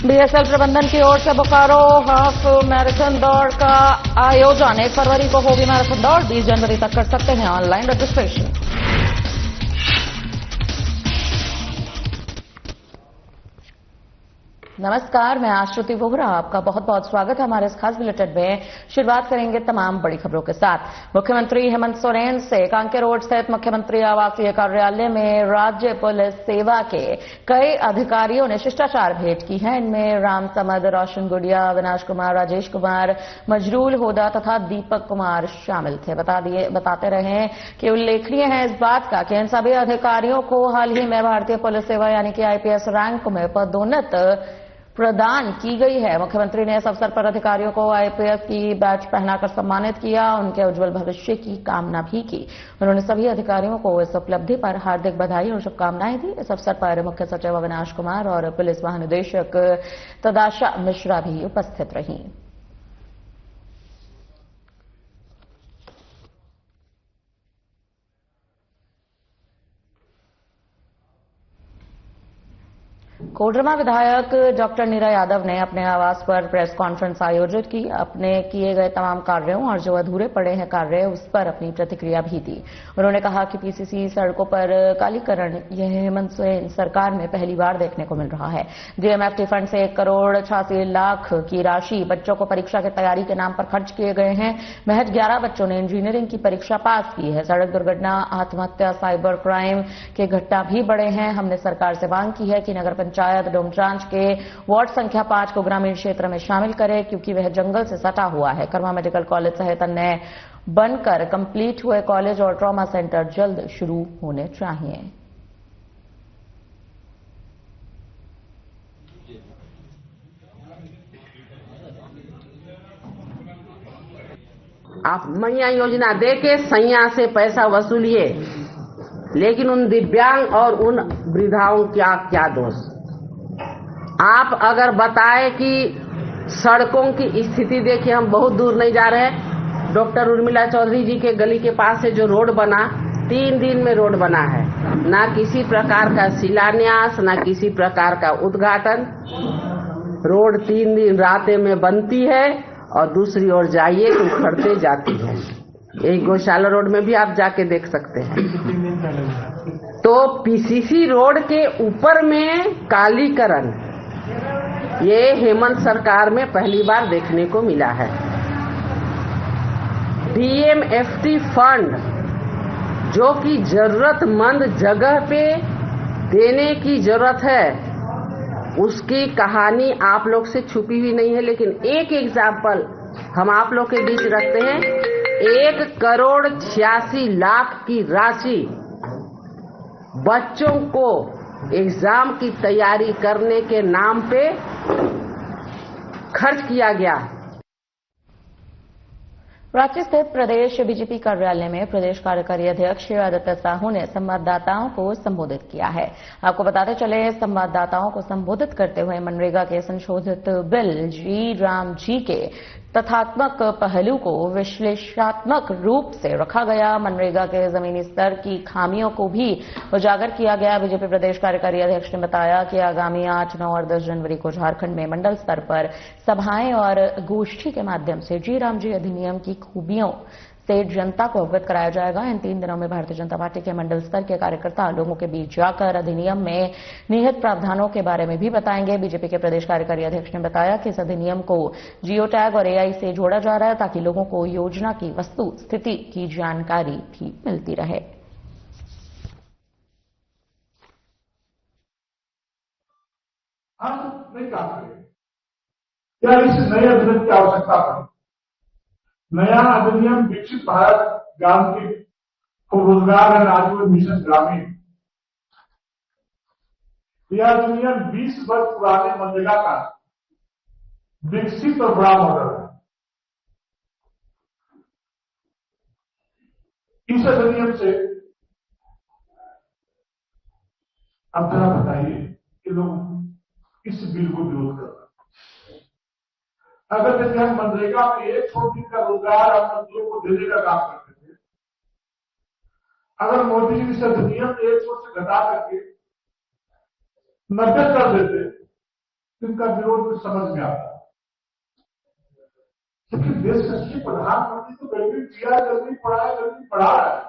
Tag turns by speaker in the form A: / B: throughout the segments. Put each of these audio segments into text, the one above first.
A: BSL प्रबंधन की ओर से बोकारो हाफ मैराथन दौड़ का आयोजन 1 फरवरी को होगी। मैराथन दौड़ 20 जनवरी तक कर सकते हैं ऑनलाइन रजिस्ट्रेशन। नमस्कार, मैं आश्रुति वोहरा, आपका बहुत बहुत स्वागत है हमारे इस खास बुलेटिन में। शुरुआत करेंगे तमाम बड़ी खबरों के साथ। मुख्यमंत्री हेमंत सोरेन से कांके रोड स्थित मुख्यमंत्री आवासीय कार्यालय में राज्य पुलिस सेवा के कई अधिकारियों ने शिष्टाचार भेंट की है। इनमें राम समद, रोशन गुड़िया, अविनाश कुमार, राजेश कुमार, मजरूल होदा तथा दीपक कुमार शामिल थे। बताते रहे कि उल्लेखनीय है इस बात का कि इन सभी अधिकारियों को हाल ही में भारतीय पुलिस सेवा यानी कि आईपीएस रैंक में पदोन्नत प्रदान की गई है। मुख्यमंत्री ने इस अवसर पर अधिकारियों को आईपीएस की बैच पहनाकर सम्मानित किया, उनके उज्जवल भविष्य की कामना भी की। उन्होंने सभी अधिकारियों को इस उपलब्धि पर हार्दिक बधाई और शुभकामनाएं दी। इस अवसर पर मुख्य सचिव अविनाश कुमार और पुलिस महानिदेशक तदाशा मिश्रा भी उपस्थित रहीं। कोडरमा विधायक डॉक्टर नीरा यादव ने अपने आवास पर प्रेस कॉन्फ्रेंस आयोजित की। अपने किए गए तमाम कार्यों और जो अधूरे पड़े हैं कार्य उस पर अपनी प्रतिक्रिया भी दी। उन्होंने कहा कि पीसीसी सड़कों पर कालीकरण यह हेमंत सोरेन सरकार में पहली बार देखने को मिल रहा है। डीएमएफटी फंड से 1,86,00,000 की राशि बच्चों को परीक्षा की तैयारी के नाम पर खर्च किए गए हैं। महज 11 बच्चों ने इंजीनियरिंग की परीक्षा पास की है। सड़क दुर्घटना, आत्महत्या, साइबर क्राइम के घटना भी बढ़े हैं। हमने सरकार से मांग की है कि नगर पंचायत डोमचांच के वार्ड संख्या 5 को ग्रामीण क्षेत्र में शामिल करे, क्योंकि वह जंगल से सटा हुआ है। कर्मा मेडिकल कॉलेज सहित अन्य बनकर कंप्लीट हुए कॉलेज और ट्रॉमा सेंटर जल्द शुरू होने चाहिए।
B: आप मैया योजना दे के सैया से पैसा वसूलिए, लेकिन उन दिव्यांग और उन वृद्धाओं का क्या दोष? आप अगर बताए कि सड़कों की स्थिति देखिए, हम बहुत दूर नहीं जा रहे हैं। डॉक्टर उर्मिला चौधरी जी के गली के पास से जो रोड बना, 3 दिन में रोड बना है। ना किसी प्रकार का शिलान्यास, ना किसी प्रकार का उद्घाटन। रोड 3 दिन रातें में बनती है और दूसरी ओर जाइए तो उखड़ते जाती है। यही गौशाला रोड में भी आप जाके देख सकते हैं। तो पीसीसी रोड के ऊपर में कालीकरण ये हेमंत सरकार में पहली बार देखने को मिला है। डीएमएफटी फंड जो कि जरूरतमंद जगह पे देने की जरूरत है, उसकी कहानी आप लोग से छुपी हुई नहीं है। लेकिन एक एग्जाम्पल हम आप लोग के बीच रखते हैं। 1,86,00,000 की राशि बच्चों को एग्जाम की तैयारी करने के नाम पे खर्च किया गया।
A: रांची स्थित प्रदेश बीजेपी कार्यालय में प्रदेश कार्यकारी अध्यक्ष आदित्य साहू ने संवाददाताओं को संबोधित किया है। आपको बताते चले, संवाददाताओं को संबोधित करते हुए मनरेगा के संशोधित बिल जी राम जी के तथ्यात्मक पहलू को विश्लेषणात्मक रूप से रखा गया। मनरेगा के जमीनी स्तर की खामियों को भी उजागर किया गया। बीजेपी प्रदेश कार्यकारी अध्यक्ष ने बताया कि आगामी 8, 9 और 10 जनवरी को झारखंड में मंडल स्तर पर सभाएं और गोष्ठी के माध्यम से जी राम जी अधिनियम की खूबियों से जनता को अवगत कराया जाएगा। इन 3 दिनों में भारतीय जनता पार्टी के मंडल स्तर के कार्यकर्ता लोगों के बीच जाकर अधिनियम में निहित प्रावधानों के बारे में भी बताएंगे। बीजेपी के प्रदेश कार्यकारी अध्यक्ष ने बताया कि इस अधिनियम को जियो टैग और एआई से जोड़ा जा रहा है, ताकि लोगों को योजना की वस्तु स्थिति की जानकारी भी मिलती रहे।
C: हम नहीं चाहते क्या इस नए अधिनियम की आवश्यकता पड़ी। नया अधिनियम विकसित भारत गांधी को रोजगार एवं आजीवन मिशन ग्रामीण, यह अधिनियम 20 वर्ष पुराने मनरेगा का विकसित और बड़ा मॉडल है। इस अधिनियम से अब जरा बताइए कि लोग इस बिल को विरोध कर रहे हैं। अगर जैसे हम मनरेगा में 100 दिन का रोजगार हम मजदूरों को देने का काम करते थे, अगर मोदी जी इस अधिनियम 100 से घटा करके 90 कर देते इनका विरोध मुझे समझ में आता है। लेकिन देश का यशस्वी प्रधानमंत्री तो गरीबी जिया, गरीबी पढ़ाया, गरीबी पढ़ा रहा है।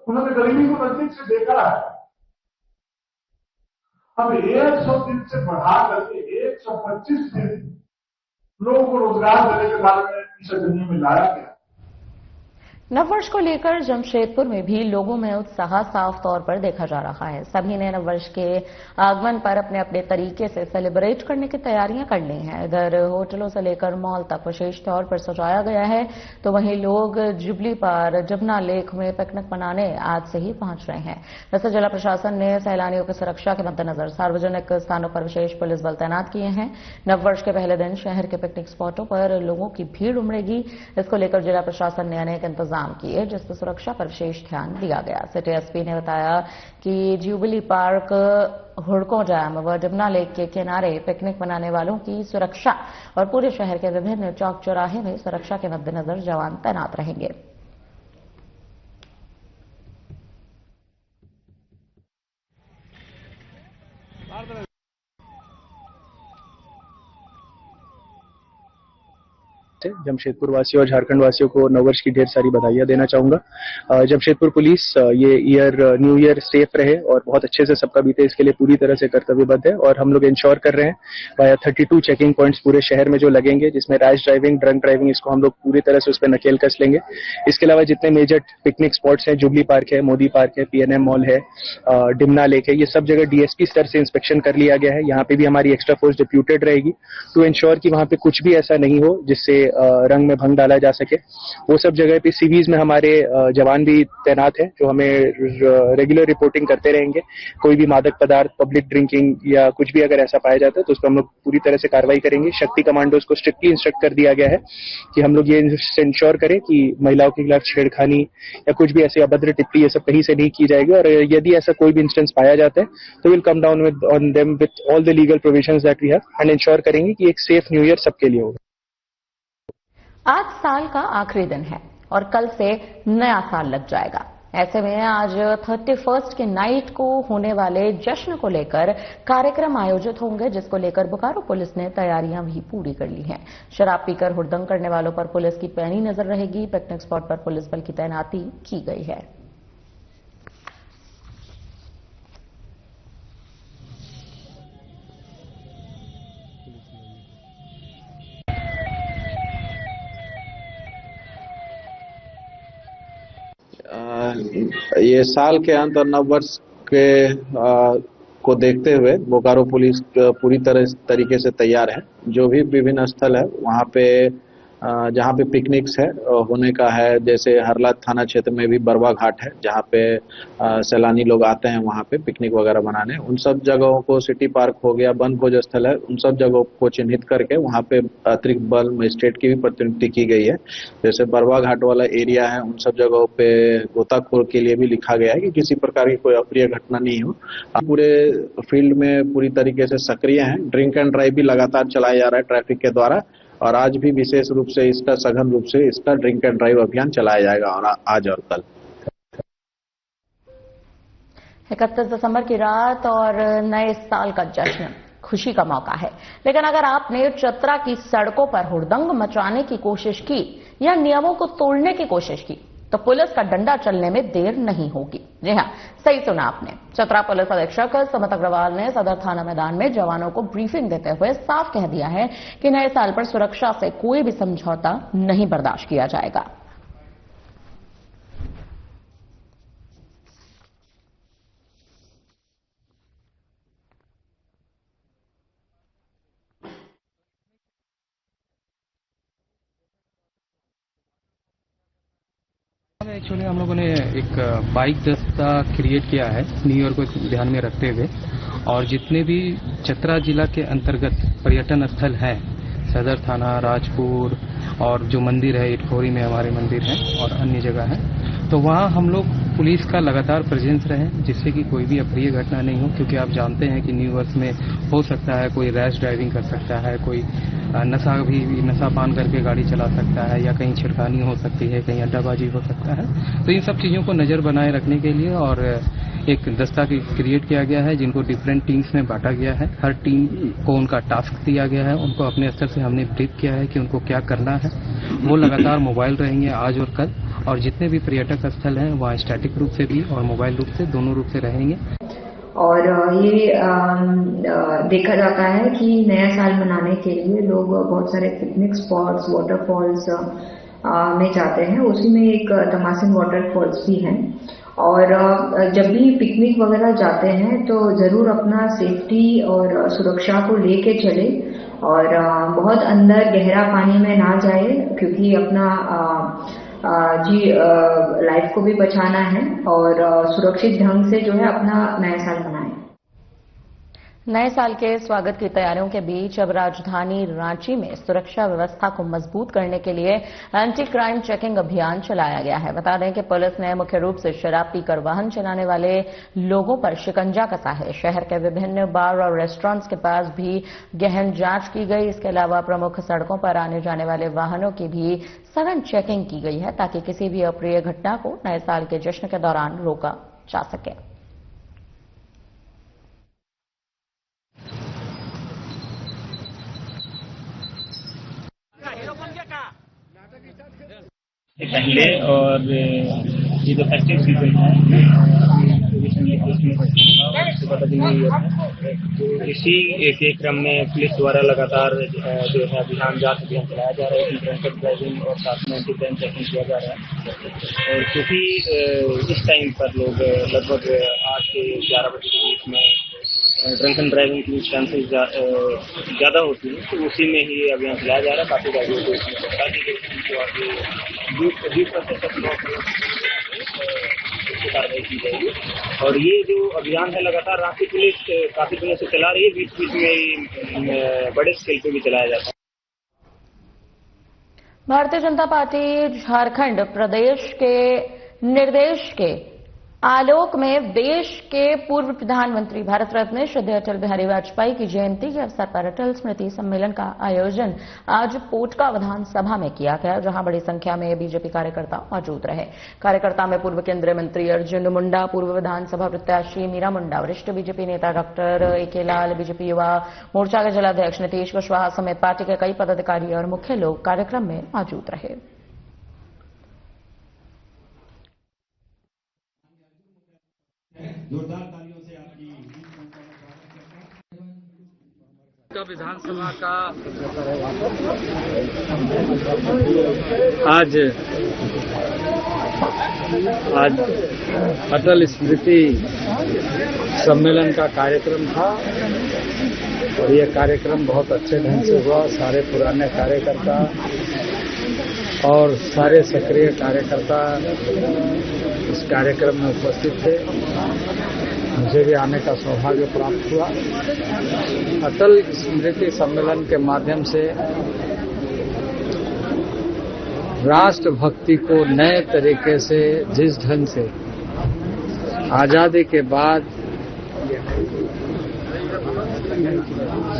C: उन्होंने गरीबी को नजदीक से देखा है। अब 100 दिन से बढ़ा करके 125 दिन लोगों को रोजगार देने के बारे में इस अधिनियम में लाया गया।
A: नववर्ष को लेकर जमशेदपुर में भी लोगों में उत्साह साफ तौर पर देखा जा रहा है। सभी ने नववर्ष के आगमन पर अपने अपने तरीके से सेलिब्रेट करने की तैयारियां कर ली हैं। इधर होटलों से लेकर मॉल तक विशेष तौर पर सजाया गया है, तो वहीं लोग जुबली पार जमुना लेक में पिकनिक मनाने आज से ही पहुंच रहे हैं। वैसे जिला प्रशासन ने सैलानियों की सुरक्षा के मद्देनजर सार्वजनिक स्थानों पर विशेष पुलिस बल तैनात किए हैं। नववर्ष के पहले दिन शहर के पिकनिक स्पॉटों पर लोगों की भीड़ उमड़ेगी। इसको लेकर जिला प्रशासन ने अनेक इंतजाम किए, जिससे सुरक्षा पर विशेष ध्यान दिया गया। सिटी एसपी ने बताया कि जुबली पार्क, हुड़को डैम व जमुना लेक के किनारे पिकनिक मनाने वालों की सुरक्षा और पूरे शहर के विभिन्न चौक चौराहे में सुरक्षा के मद्देनजर जवान तैनात रहेंगे।
D: जमशेदपुर वासियों और झारखंड वासियों को नववर्ष की ढेर सारी बधाइयां देना चाहूंगा। जमशेदपुर पुलिस ये न्यू ईयर सेफ रहे और बहुत अच्छे से सबका बीते, इसके लिए पूरी तरह से कर्तव्यबद्ध है। और हम लोग इंश्योर कर रहे हैं वाया 32 चेकिंग पॉइंट्स पूरे शहर में जो लगेंगे, जिसमें रैश ड्राइविंग, ड्रंक ड्राइविंग, इसको हम लोग पूरी तरह से उस पर नकेल कस लेंगे। इसके अलावा जितने मेजर पिकनिक स्पॉट्स हैं, जुबली पार्क है, मोदी पार्क है, PNM मॉल है, डिमना लेक है, ये सब जगह DSP स्तर से इंस्पेक्शन कर लिया गया है। यहाँ पे भी हमारी एक्स्ट्रा फोर्स डिप्यूटेड रहेगी टू इंश्योर कि वहां पे कुछ भी ऐसा नहीं हो जिससे रंग में भंग डाला जा सके। वो सब जगह पे सीवीज में हमारे जवान भी तैनात हैं, जो हमें रेगुलर रिपोर्टिंग करते रहेंगे। कोई भी मादक पदार्थ, पब्लिक ड्रिंकिंग या कुछ भी अगर ऐसा पाया जाता है तो उस पर हम लोग पूरी तरह से कार्रवाई करेंगे। शक्ति कमांडोज को स्ट्रिक्टली इंस्ट्रक्ट कर दिया गया है कि हम लोग ये इंश्योर करें कि महिलाओं के खिलाफ छेड़खानी या कुछ भी ऐसे अभद्र टिप्पणी ये सब कहीं से नहीं की जाएगी। और यदि ऐसा कोई भी इंस्टेंस पाया जाता है तो will come down on them with all the legal provisions that we have and ensure करेंगे कि एक सेफ न्यू ईयर सबके लिए होगा।
A: आज साल का आखिरी दिन है और कल से नया साल लग जाएगा। ऐसे में आज 31 के नाइट को होने वाले जश्न को लेकर कार्यक्रम आयोजित होंगे, जिसको लेकर बोकारो पुलिस ने तैयारियां भी पूरी कर ली हैं। शराब पीकर हुड़दंग करने वालों पर पुलिस की पैनी नजर रहेगी। पिकनिक स्पॉट पर पुलिस बल की तैनाती की गई है।
E: ये साल के अंत और नववर्ष के को देखते हुए बोकारो पुलिस पूरी तरीके से तैयार है। जो भी विभिन्न स्थल है वहाँ पे जहाँ पे पिकनिक्स है होने का है, जैसे हरला थाना क्षेत्र में भी बरवा घाट है जहाँ पे सैलानी लोग आते हैं वहाँ पे पिकनिक वगैरह मनाने। उन सब जगहों को, सिटी पार्क हो गया, वन भोज स्थल है, उन सब जगहों को चिन्हित करके वहाँ पे अतिरिक्त बल, मजिस्ट्रेट की भी प्रतिनियुक्ति की गई है। जैसे बरवा घाट वाला एरिया है, उन सब जगहों पे गोताखोर के लिए भी लिखा गया है कि किसी प्रकार की कोई अप्रिय घटना नहीं हो। पूरे फील्ड में पूरी तरीके से सक्रिय हैं। ड्रिंक एंड ड्राइव भी लगातार चलाया जा रहा है ट्रैफिक के द्वारा, और आज भी विशेष रूप से इसका सघन रूप से इसका ड्रिंक एंड ड्राइव अभियान चलाया जाएगा और आज और कल।
A: 31 दिसंबर की रात और नए साल का जश्न खुशी का मौका है, लेकिन अगर आपने चतरा की सड़कों पर हुड़दंग मचाने की कोशिश की या नियमों को तोड़ने की कोशिश की तो पुलिस का डंडा चलने में देर नहीं होगी। जी हां, सही सुना आपने। चतरा पुलिस अधीक्षक सुमित अग्रवाल ने सदर थाना मैदान में जवानों को ब्रीफिंग देते हुए साफ कह दिया है कि नए साल पर सुरक्षा से कोई भी समझौता नहीं बर्दाश्त किया जाएगा।
F: एक्चुअली हम लोगों ने एक बाइक दस्ता क्रिएट किया है न्यू ईयर को ध्यान में रखते हुए, और जितने भी चतरा जिला के अंतर्गत पर्यटन स्थल हैं, सदर थाना, राजपुर और जो मंदिर है इटखोरी में हमारे मंदिर हैं और अन्य जगह है, तो वहाँ हम लोग पुलिस का लगातार प्रेजेंस रहे जिससे कि कोई भी अप्रिय घटना नहीं हो। क्योंकि आप जानते हैं कि न्यू ईयर में हो सकता है कोई रैश ड्राइविंग कर सकता है, कोई नशा पान करके गाड़ी चला सकता है, या कहीं छिड़कानी हो सकती है, कहीं अड्डाबाजी हो सकता है। तो इन सब चीज़ों को नज़र बनाए रखने के लिए और एक दस्ता क्रिएट किया गया है, जिनको डिफरेंट टीम्स में बांटा गया है। हर टीम को उनका टास्क दिया गया है, उनको अपने स्तर से हमने ब्रीफ किया है कि उनको क्या करना है। वो लगातार मोबाइल रहेंगे आज और कल, और जितने भी पर्यटक स्थल हैं वहाँ स्टैटिक रूप से भी और मोबाइल रूप से, दोनों रूप से रहेंगे।
G: और ये देखा जाता है कि नया साल मनाने के लिए लोग बहुत सारे पिकनिक स्पॉट्स, वाटरफॉल्स में जाते हैं। उसी में एक तमासिन वाटरफॉल्स भी है। और जब भी पिकनिक वगैरह जाते हैं तो जरूर अपना सेफ्टी और सुरक्षा को लेके चले और बहुत अंदर गहरा पानी में ना जाए, क्योंकि अपना लाइफ को भी बचाना है और सुरक्षित ढंग से जो है अपना नया साल मनाएं।
A: नए साल के स्वागत की तैयारियों के बीच अब राजधानी रांची में सुरक्षा व्यवस्था को मजबूत करने के लिए एंटी क्राइम चेकिंग अभियान चलाया गया है। बता दें कि पुलिस ने मुख्य रूप से शराब पीकर वाहन चलाने वाले लोगों पर शिकंजा कसा है। शहर के विभिन्न बार और रेस्टोरेंट्स के पास भी गहन जांच की गई। इसके अलावा प्रमुख सड़कों पर आने जाने वाले वाहनों की भी सघन चेकिंग की गई है, ताकि किसी भी अप्रिय घटना को नए साल के जश्न के दौरान रोका जा सके।
H: पहले और ये जो फेस्टिव सीजन है तो इसी एक क्रम में पुलिस द्वारा लगातार जो है अभियान जांच अभियान चलाया जा रहा है। ड्रंक ड्राइविंग और साथ में एंटी क्राइम चेकिंग किया जा रहा है। और क्योंकि इस टाइम पर लोग लगभग 8 से 11 बजे के बीच में ड्रंक एंड ड्राइविंग की चांसेस ज़्यादा होती है, तो उसी में ही अभियान चलाया जा रहा है। काफ़ी गाड़ियों को इसमें पकड़ा दी गई कार्रवाई की जाएगी। और ये जो अभियान है लगातार रांची पुलिस काफ़ी दिनों से चला रही है, बीच बीच में बड़े स्केल पे भी चलाया जाता है।
A: भारतीय जनता पार्टी झारखंड प्रदेश के निर्देश के आलोक में देश के पूर्व प्रधानमंत्री भारत रत्न श्रद्धेय अटल बिहारी वाजपेयी की जयंती के अवसर पर अटल स्मृति सम्मेलन का आयोजन आज पोटका विधानसभा में किया गया, जहां बड़ी संख्या में बीजेपी कार्यकर्ता मौजूद रहे। कार्यकर्ता में पूर्व केंद्रीय मंत्री अर्जुन मुंडा, पूर्व विधानसभा प्रत्याशी मीरा मुंडा, वरिष्ठ बीजेपी नेता डॉक्टर ए.के. लाल, बीजेपी युवा मोर्चा के जिलाध्यक्ष नीतीश कुशवाहा समेत पार्टी के कई पदाधिकारी और मुख्य लोग कार्यक्रम में मौजूद रहे।
I: जोरदार तालियों से आपकी
H: विधानसभा का आज अटल स्मृति सम्मेलन का कार्यक्रम था और ये कार्यक्रम बहुत अच्छे ढंग से हुआ। सारे पुराने कार्यकर्ता और सारे सक्रिय कार्यकर्ता इस कार्यक्रम में उपस्थित थे। मुझे भी आने का सौभाग्य प्राप्त हुआ। अटल स्मृति सम्मेलन के माध्यम से राष्ट्रभक्ति को नए तरीके से, जिस ढंग से आजादी के बाद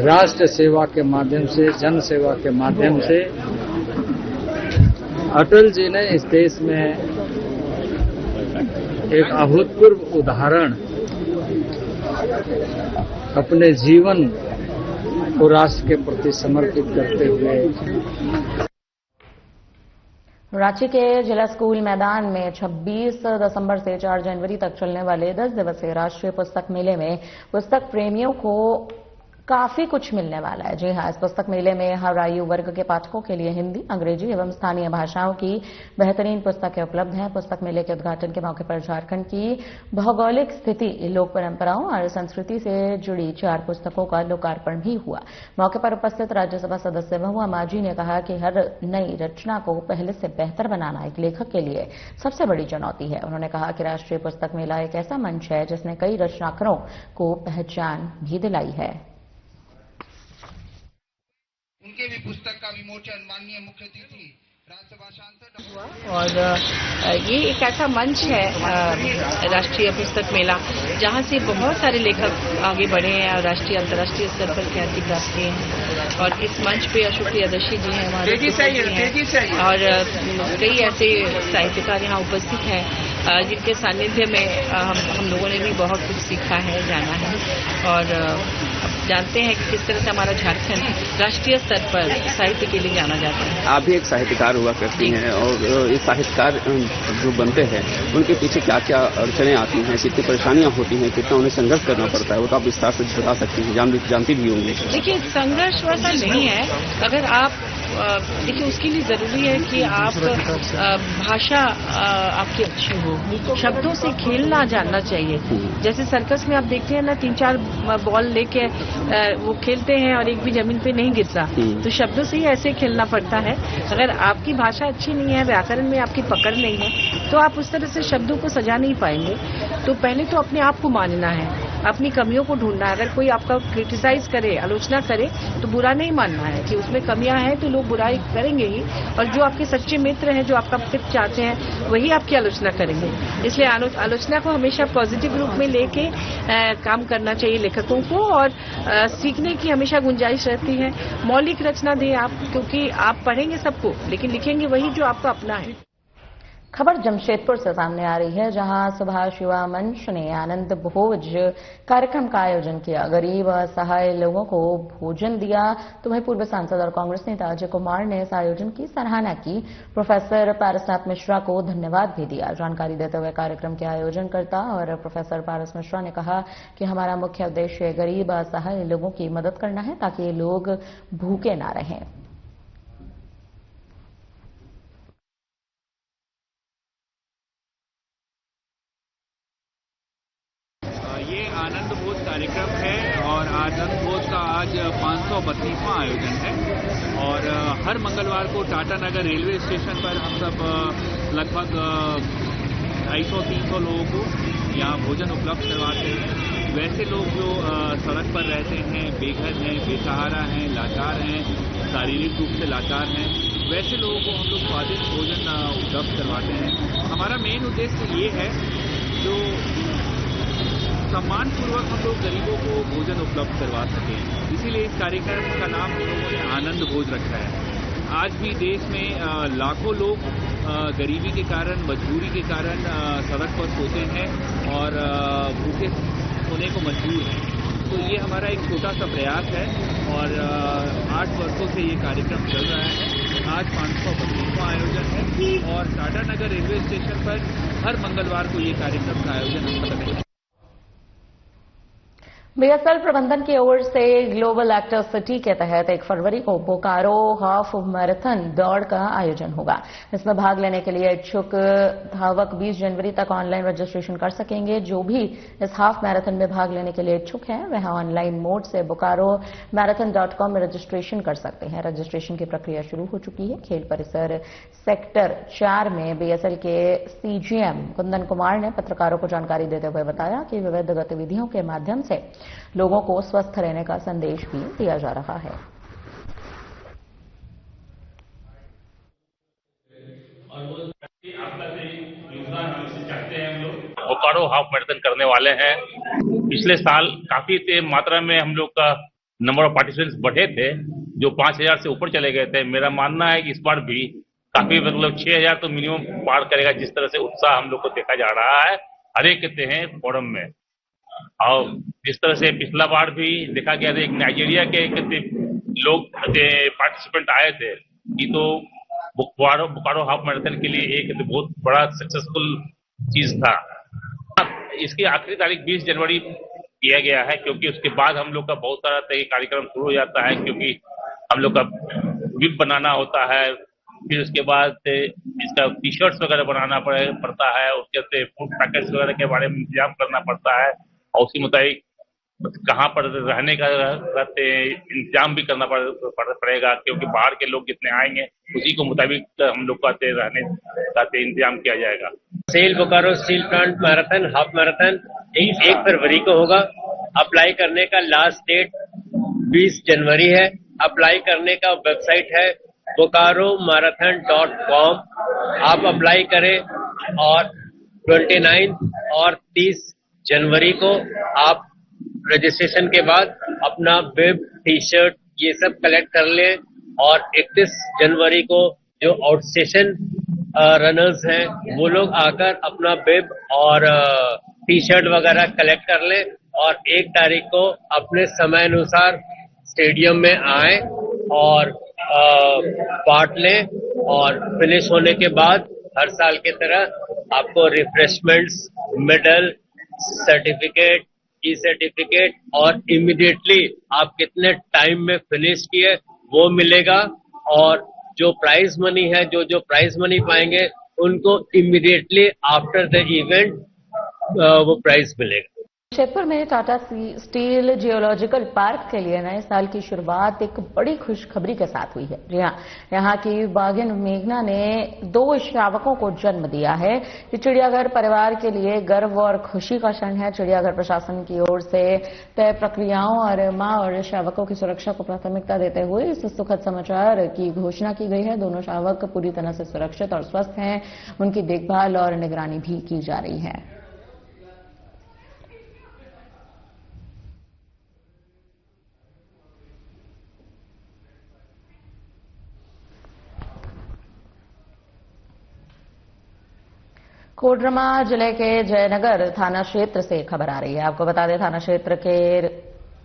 H: राष्ट्र सेवा के माध्यम से, जन सेवा के माध्यम से अटल जी ने इस देश में एक अभूतपूर्व उदाहरण अपने जीवन को राष्ट्र के प्रति समर्पित करते हुए
A: रांची के जिला स्कूल मैदान में 26 दिसंबर से 4 जनवरी तक चलने वाले 10 दिवसीय राष्ट्रीय पुस्तक मेले में पुस्तक प्रेमियों को काफी कुछ मिलने वाला है। जी हां, इस पुस्तक मेले में हर आयु वर्ग के पाठकों के लिए हिंदी, अंग्रेजी एवं स्थानीय भाषाओं की बेहतरीन पुस्तकें उपलब्ध हैं। पुस्तक मेले के उद्घाटन के मौके पर झारखंड की भौगोलिक स्थिति, लोक परंपराओं और संस्कृति से जुड़ी 4 पुस्तकों का लोकार्पण भी हुआ। मौके पर उपस्थित राज्यसभा सदस्य महुआ माझी ने कहा कि हर नई रचना को पहले से बेहतर बनाना एक लेखक के लिए सबसे बड़ी चुनौती है। उन्होंने कहा कि राष्ट्रीय पुस्तक मेला एक ऐसा मंच है जिसने कई रचनाकारों को पहचान भी दिलाई है।
J: उनके भी पुस्तक का विमोचन माननीय मुख्य अतिथि राज्यसभा सांसद
K: और ये एक ऐसा मंच है राष्ट्रीय पुस्तक मेला, जहाँ से बहुत सारे लेखक आगे बढ़े हैं और राष्ट्रीय अंतर्राष्ट्रीय स्तर पर ख्याति प्राप्त किए हैं। और इस मंच पे अशोक प्रियदर्शी जी हैं, हमारे और कई ऐसे साहित्यकार यहाँ उपस्थित हैं जिनके सानिध्य में हम लोगों ने भी बहुत कुछ सीखा है, जाना है और अब जानते हैं कि किस तरह से हमारा झारखंड राष्ट्रीय स्तर पर साहित्य के लिए जाना जाता है।
I: आप भी एक साहित्यकार हुआ करती हैं और ये साहित्यकार जो बनते हैं उनके पीछे क्या क्या अड़चनें आती हैं, कितनी परेशानियां होती हैं, कितना उन्हें संघर्ष करना पड़ता है, वो तो आप विस्तार से बता सकती हैं, जानती भी होंगी।
K: देखिए, संघर्ष वैसा नहीं है। अगर आप देखिए, उसके लिए जरूरी है कि आप भाषा आपकी अच्छी हो, शब्दों से खेलना जानना चाहिए। जैसे सर्कस में आप देखते हैं ना, 3-4 बॉल लेके वो खेलते हैं और एक भी जमीन पे नहीं गिरता, तो शब्दों से ही ऐसे खेलना पड़ता है। अगर आपकी भाषा अच्छी नहीं है, व्याकरण में आपकी पकड़ नहीं है, तो आप उस तरह से शब्दों को सजा नहीं पाएंगे। तो पहले तो अपने आप को मानना है, अपनी कमियों को ढूंढना है। अगर कोई आपका क्रिटिसाइज करे, आलोचना करे, तो बुरा नहीं मानना है कि उसमें कमियां हैं, तो लोग बुराई करेंगे ही, और जो आपके सच्चे मित्र हैं, जो आपका हित चाहते हैं, वही आपकी आलोचना करेंगे। इसलिए आलोचना को हमेशा पॉजिटिव रूप में लेके काम करना चाहिए लेखकों को, और सीखने की हमेशा गुंजाइश रहती है। मौलिक रचना दें आप, क्योंकि आप पढ़ेंगे सबको, लेकिन लिखेंगे वही जो आपका अपना है।
A: खबर जमशेदपुर से सामने आ रही है, जहां सुभाष युवा मंच ने आनंद भोज कार्यक्रम का आयोजन किया। गरीब असहाय लोगों को भोजन दिया। तो वहीं पूर्व सांसद और कांग्रेस नेता अजय कुमार ने इस आयोजन की सराहना की। प्रोफेसर पारसनाथ मिश्रा को धन्यवाद भी दिया। जानकारी देते हुए कार्यक्रम के आयोजनकर्ता और प्रोफेसर पारस मिश्रा ने कहा कि हमारा मुख्य उद्देश्य गरीब असहाय लोगों की मदद करना है, ताकि ये लोग भूखे ना रहें।
L: ये आनंद भोज कार्यक्रम है और आनंद भोज का आज 532वां आयोजन है और हर मंगलवार को टाटा नगर रेलवे स्टेशन पर हम सब लगभग 250-300 लोगों को यहाँ भोजन उपलब्ध करवाते हैं। वैसे लोग जो सड़क पर रहते हैं, बेघर हैं, बेसहारा हैं, लाचार हैं, शारीरिक रूप से लाचार हैं, वैसे लोगों को हम लोग स्वादिष्ट भोजन उपलब्ध करवाते हैं। हमारा मेन उद्देश्य ये है जो सम्मानपूर्वक हम लोग गरीबों को भोजन उपलब्ध करवा सकें। इसीलिए इस कार्यक्रम का नाम हम लोगों ने आनंद भोज रखा है। आज भी देश में लाखों लोग गरीबी के कारण, मजबूरी के कारण सड़क पर सोते हैं और भूखे होने को मजबूर हैं। तो ये हमारा एक छोटा सा प्रयास है और 8 वर्षों से ये कार्यक्रम चल रहा है। आज 532वां आयोजन है और टाटा नगर रेलवे स्टेशन पर हर मंगलवार को ये कार्यक्रम का आयोजन हम करते हैं।
A: बीएसएल प्रबंधन की ओर से ग्लोबल एक्टर सिटी के तहत 1 फरवरी को बोकारो हाफ मैराथन दौड़ का आयोजन होगा। इसमें भाग लेने के लिए इच्छुक धावक 20 जनवरी तक ऑनलाइन रजिस्ट्रेशन कर सकेंगे। जो भी इस हाफ मैराथन में भाग लेने के लिए इच्छुक हैं, वह ऑनलाइन मोड से bokaroMarathon.com में रजिस्ट्रेशन कर सकते हैं। रजिस्ट्रेशन की प्रक्रिया शुरू हो चुकी है। खेल परिसर सेक्टर 4 में बीएसएल के सीजीएम कुंदन कुमार ने पत्रकारों को जानकारी देते हुए बताया कि विविध गतिविधियों के माध्यम से लोगों को स्वस्थ रहने का संदेश भी दिया जा रहा है।
M: बोकारो हाफ मैराथन करने वाले हैं। पिछले साल काफी मात्रा में हम लोग का नंबर ऑफ पार्टिसिपेंट्स बढ़े थे, जो 5000 से ऊपर चले गए थे। मेरा मानना है कि इस बार भी काफी मतलब 6000 तो मिनिमम पार करेगा, जिस तरह से उत्साह हम लोग को देखा जा रहा है हर एक कहते हैं फोरम में। और जिस तरह से पिछला बार भी देखा गया था, एक नाइजीरिया के लोग पार्टिसिपेंट आए थे कि तो बोकारो हाफ मैराथन के लिए एक बहुत बड़ा सक्सेसफुल चीज था। इसकी आखिरी तारीख 20 जनवरी किया गया है, क्योंकि उसके बाद हम लोग का बहुत सारा कार्यक्रम शुरू हो जाता है, क्योंकि हम लोग का विप बनाना होता है, फिर उसके बाद इसका टी शर्ट्स वगैरह बनाना पड़ता है, उसके फूड पैकेट्स वगैरह के बारे में इंतजाम करना पड़ता है और उसी मुताबिक कहाँ पर रहने का इंतजाम भी करना पड़ेगा, क्योंकि बाहर के लोग जितने आएंगे उसी को मुताबिक हम लोग का रहने का इंतजाम किया जाएगा।
N: SAIL Bokaro steel plant marathon half marathon 1 फरवरी को होगा। अप्लाई करने का लास्ट डेट 20 जनवरी है। अप्लाई करने का वेबसाइट है bokaroMarathon.com। आप अप्लाई करें और 29 और 30 जनवरी को आप रजिस्ट्रेशन के बाद अपना वेब टी शर्ट ये सब कलेक्ट कर लें और 31 जनवरी को जो आउट स्टेशन रनर्स हैं वो लोग आकर अपना बिब और टी शर्ट वगैरह कलेक्ट कर लें और 1 तारीख को अपने समय अनुसार स्टेडियम में आए और पार्ट लें और फिनिश होने के बाद हर साल की तरह आपको रिफ्रेशमेंट्स, मेडल, सर्टिफिकेट, ई सर्टिफिकेट और इमीडिएटली आप कितने टाइम में फिनिश किए वो मिलेगा और जो प्राइज मनी है, जो प्राइज मनी पाएंगे उनको इमीडिएटली आफ्टर द इवेंट वो प्राइज मिलेगा।
A: जमशेदपुर में टाटा स्टील जियोलॉजिकल पार्क के लिए नए साल की शुरुआत एक बड़ी खुशखबरी के साथ हुई है। जी हां, यहां की बाघिन मेघना ने 2 शावकों को जन्म दिया है। ये चिड़ियाघर परिवार के लिए गर्व और खुशी का क्षण है। चिड़ियाघर प्रशासन की ओर से तय प्रक्रियाओं और मां और शावकों की सुरक्षा को प्राथमिकता देते हुए इस सुखद समाचार की घोषणा की गई है। दोनों शावक पूरी तरह से सुरक्षित और स्वस्थ हैं। उनकी देखभाल और निगरानी भी की जा रही है। कोडरमा जिले के जयनगर थाना क्षेत्र से खबर आ रही है। आपको बता दें, थाना क्षेत्र के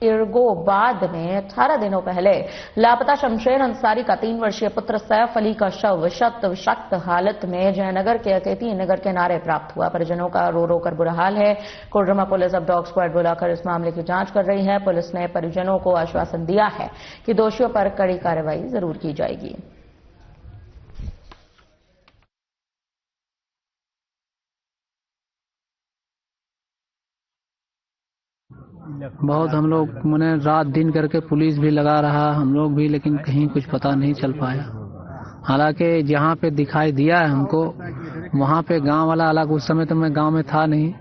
A: इरगोबाद में 18 दिनों पहले लापता शमशेर अंसारी का 3 वर्षीय पुत्र सैफ अली का शव विषाक्त हालत में जयनगर के अकेती नगर किनारे प्राप्त हुआ। परिजनों का रो रो कर बुरा हाल है। कोडरमा पुलिस अब डॉग स्क्वाड बुलाकर इस मामले की जांच कर रही है। पुलिस ने परिजनों को आश्वासन दिया है कि दोषियों पर कड़ी कार्रवाई जरूर की जाएगी।
O: बहुत हम लोग मैंने रात दिन करके पुलिस भी लगा रहा, हम लोग भी, लेकिन कहीं कुछ पता नहीं चल पाया। हालांकि जहाँ पे दिखाई दिया है हमको वहाँ पे गांव वाला अलग, उस समय तो मैं गांव में था नहीं,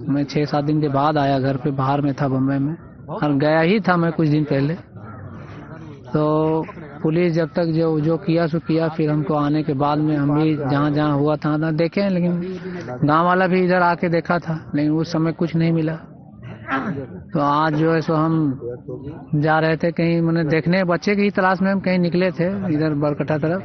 O: मैं 6-7 दिन के बाद आया घर पे, बाहर में था बम्बई में, और गया ही था मैं कुछ दिन पहले। तो पुलिस जब तक जो किया सो किया, फिर हमको आने के बाद में हम भी जहाँ जहाँ हुआ था देखे, लेकिन गाँव वाला भी इधर आके देखा था, लेकिन उस समय कुछ नहीं मिला। तो आज जो है सो हम जा रहे थे कहीं, मैंने देखने बच्चे की तलाश में हम कहीं निकले थे इधर बरकटा तरफ,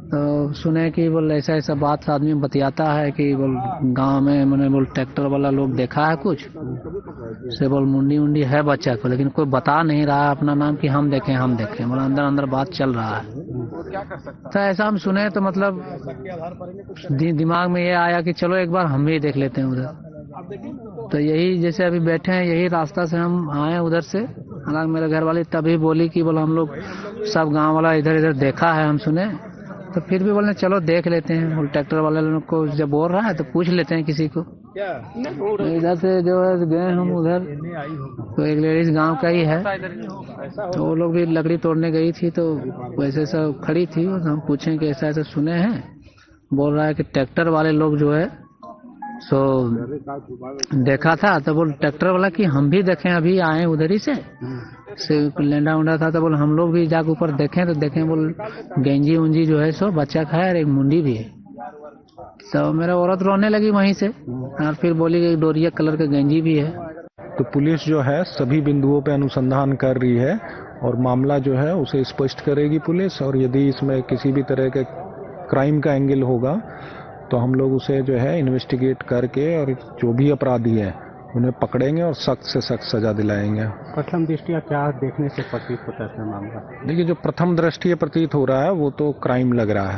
O: तो सुने कि बोल ऐसा बात आदमी बतियाता है कि बोल गांव में मैंने बोल ट्रैक्टर वाला लोग देखा है कुछ से, बोल मुंडी है बच्चा को, लेकिन कोई बता नहीं रहा अपना नाम कि हम देखें बोल अंदर बात चल रहा है। तो ऐसा हम सुने तो मतलब दिमाग में ये आया कि चलो एक बार हम भी देख लेते हैं उधर। तो यही जैसे अभी बैठे हैं यही रास्ता से हम आए उधर से। हालांकि मेरे घर वाली तभी बोली कि बोला हम लोग सब गांव वाला इधर देखा है हम सुने, तो फिर भी बोले चलो देख लेते हैं। और ट्रैक्टर वाले लोग को जब बोल रहा है तो पूछ लेते हैं किसी को। तो इधर से जो है गए हम उधर, तो एक लेडीज गांव का ही है, तो वो लोग भी लकड़ी तोड़ने गई थी, तो वैसे सब खड़ी थी। हम पूछे कि ऐसा सुने हैं, बोल रहा है कि ट्रैक्टर वाले लोग जो है सो देखा था। तो बोल ट्रैक्टर वाला कि हम भी देखें, अभी आए उधर ही से लेंडा उंडा था, तो बोल हम लोग भी जाकर ऊपर देखें, तो देखें बोल गेंजी उंजी जो है सो बच्चा का है और एक मुंडी भी है। तो मेरा औरत रोने लगी वहीं से, और फिर बोली कि डोरिया कलर का गेंजी भी है।
P: तो पुलिस जो है सभी बिंदुओं पे अनुसंधान कर रही है और मामला जो है उसे स्पष्ट करेगी पुलिस, और यदि इसमें किसी भी तरह के क्राइम का एंगल होगा तो हम लोग उसे जो है इन्वेस्टिगेट करके और जो भी अपराधी है उन्हें पकड़ेंगे और सख्त से सख्त सजा दिलाएंगे।
Q: प्रथम दृष्टया क्या देखने से प्रतीत होता है मामला?
P: देखिए, जो प्रथम दृष्टया प्रतीत हो रहा है वो तो क्राइम लग रहा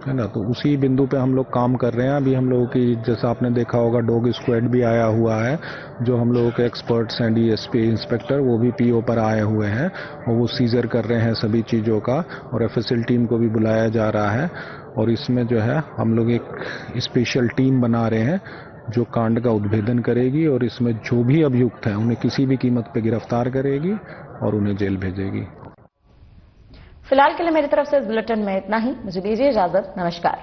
P: है ना, तो उसी बिंदु पे हम लोग काम कर रहे हैं। अभी हम लोगों की, जैसा आपने देखा होगा, डॉग स्क्वाड भी आया हुआ है, जो हम लोगों के एक्सपर्ट्स हैं, डीएसपी इंस्पेक्टर, वो भी पीओ पर आए हुए हैं और वो सीजर कर रहे हैं सभी चीज़ों का, और एफएसएल टीम को भी बुलाया जा रहा है। और इसमें जो है हम लोग एक स्पेशल टीम बना रहे हैं जो कांड का उद्भेदन करेगी और इसमें जो भी अभियुक्त हैं उन्हें किसी भी कीमत पर गिरफ्तार करेगी और उन्हें जेल भेजेगी।
A: फिलहाल के लिए मेरी तरफ से इस बुलेटिन में इतना ही। मुझे दीजिए इजाजत। नमस्कार।